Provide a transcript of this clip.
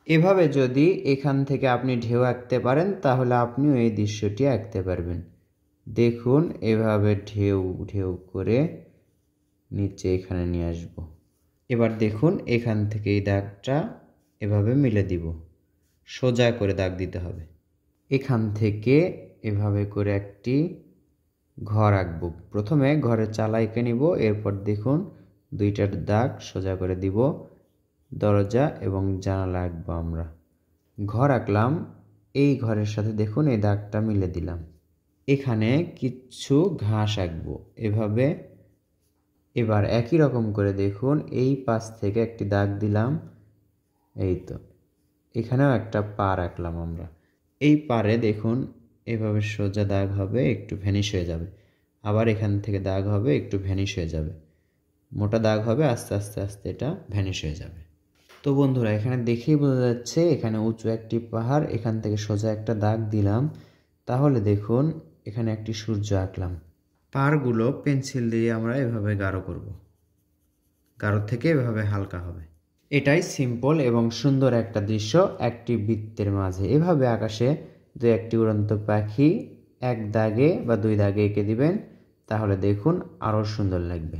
এভাবে যদি এখান থেকে আপনি ঢেউ আঁকতে পারেন তাহলে আপনিও এই দৃশ্যটি আঁকতে পারবেন। দেখুন এভাবে ঢেউ ঢেউ করে নিচে এখানে নিয়ে আসব। এবার দেখুন এখান থেকে এই দাগটা এভাবে মিলে দিব, সোজা করে দাগ দিতে হবে। এখান থেকে এভাবে করে একটি ঘর আঁকব। প্রথমে ঘরের চালা এঁকে নিব, এরপর দেখুন দুইটার দাগ সোজা করে দিব, দরজা এবং জানালা আঁকবো আমরা। ঘর আঁকলাম, এই ঘরের সাথে দেখুন এই দাগটা মিলে দিলাম। এখানে কিছু ঘাস আঁকবো এভাবে। এবার একই রকম করে দেখুন এই পাশ থেকে একটি দাগ দিলাম, এই তো এখানেও একটা পাড় আঁকলাম আমরা। এই পাড়ে দেখুন এভাবে সোজা দাগ হবে, একটু ভ্যানিশ হয়ে যাবে। আবার এখান থেকে দাগ হবে, একটু ভ্যানিশ হয়ে যাবে। মোটা দাগ হবে, আস্তে আস্তে আস্তে এটা ভ্যানিশ হয়ে যাবে। তো বন্ধুরা এখানে দেখেই বোঝা যাচ্ছে এখানে উঁচু একটি পাহাড়, এখান থেকে সোজা একটা দাগ দিলাম। তাহলে দেখুন এখানে একটি সূর্য আঁকলাম। পাহাড়গুলো পেন্সিল দিয়ে আমরা এভাবে গাঢ় করব, গাঢ় থেকে এভাবে হালকা হবে। এটাই সিম্পল এবং সুন্দর একটা দৃশ্য একটি বৃত্তের মাঝে। এভাবে আকাশে দু একটি উড়ন্ত পাখি এক দাগে বা দুই দাগে এঁকে দিবেন, তাহলে দেখুন আরও সুন্দর লাগবে।